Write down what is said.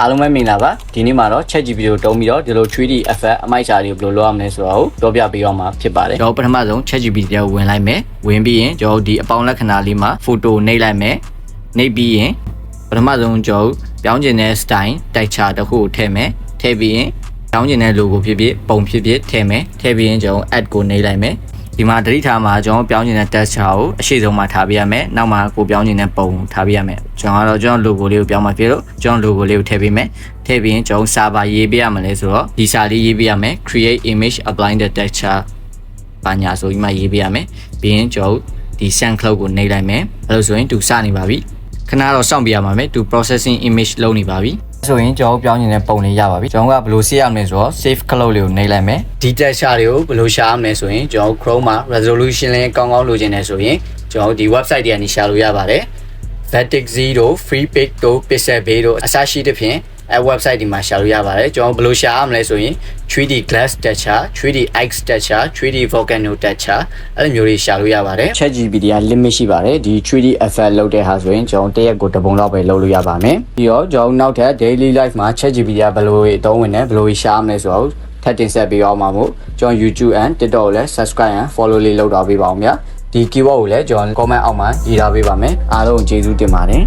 အားလုံးပဲမင်္ဂလာပါဒီနေ့မှာတော့ ChatGPT ကိုတုံးပြီးတော့ဒီလို 3D effect အမိုက်စာတွေကိုဘယ်လိုလုပ်ရမလဲဆိုတာကိုပြောပြပေးအောင်မှာဖြစ်ပါတယ်ကျွန်တော်ပထမဆုံး ChatGPT ကိုဝင်လိုက်မယ်ဝင်ပြီးရင်ကျွန်တော်ဒီအပေါင်းလက္ခဏာလေးမှာ photo နှိပ်လိုက်မယ်နှိပ်ပြီးရင်ပထမဆုံးကျွန်တော်ပြောင်းကျင်တဲ့ style texture တစ်ခုကိုထည့်မယ်ထည့်ပြီးရင်ပြောင်းကျင်တဲ့ logo ဖြစ်ဖြစ်ပုံဖြစ်ဖြစ်ထည့်မယ်ထည့်ပြီးရင်ကျွန်တော် add ကိုနှိပ်လိုက်မယ်ဒီမှာတတိထားမှာကျွန်တော်ပြောင်းကျင်တဲ့ texture ကိုအရှိဆုံးမှာထားပြရမယ်နောက်မှာကိုပြောင်းကျင်တဲ့ပုံထားပြရမယ်ကျွန်တော်ကတော့ကျွန်တော် logo လေးကိုပြောင်းမှာဖြစ်လို့ကျွန်တော် logo လေးကိုထည့်ပေးမယ်ထည့်ပြီးရင်ကျွန်တော် server ရေးပေးရမလဲဆိုတော့ဒီစာလေးရေးပေးရမယ် create image applying the texture ဘာညာဆိုပြီးမှရေးပေးရမယ်ပြီးရင်ကျွန်တော်ဒီ send cloud ကိုနှိပ်လိုက်မယ်အဲ့လိုဆိုရင်သူစနေပါပြီခဏတော့စောင့်ပြရမှာမယ်သူ processing image လုပ်နေပါပြီဆိုရင်ကျွန်တော်ပြောင်းနေတဲ့ပုံလေးရပါပြီကျွန်တော်ကဘယ်လိုဆေးရမလဲဆိုတော့ save cloud လေးကိုနှိပ်လိုက်မယ်ဒီ texture တွေကိုဘယ်လိုရှာရမလဲဆိုရင်ကျွန်တော် Chrome မှာ resolution လေးကောင်းကောင်းလိုချင်တယ်ဆိုရင်ကျွန်တော်ဒီ website တွေကနေရှာလို့ရပါတယ် Vertex တို့ Freepik တို့ Pixabay တို့အစရှိတဲ့ဖြင့်အဲ website ဒီမှာရှာလို့ရပါတယ်ကျွန်တော်ဘယ်လိုရှာရမလဲဆိုရင် 3D glass texture 3D ice texture 3D volcano texture အဲ့လိုမျိုးတွေရှာလို့ရပါတယ် ChatGPT က limit ရှိပါတယ်ဒီ 3D effect လုပ်တဲ့ဟာဆိုရင်ကျွန်တော်တစ်ရက်ကိုတစ်ပုံလောက်ပဲလုပ်လို့ရပါမယ်ပြီးတော့ကျွန်တော်နောက်ထပ် daily life မှာ ChatGPT ကဘယ်လိုအသုံးဝင်လဲဘယ်လိုရှာရမလဲဆိုတော့ထပ်တင်ဆက်ပေးအောင်ပါမို့ကျွန်တော် YouTube and TikTok ကိုလည်း subscribe and follow လေးလုပ်တော့ပေးပါအောင်ဗျာဒီ keyword ကိုလည်းကျွန်တော် comment အောက်မှာရေးထားပေးပါမယ်အားလုံးကျေးဇူးတင်ပါတယ်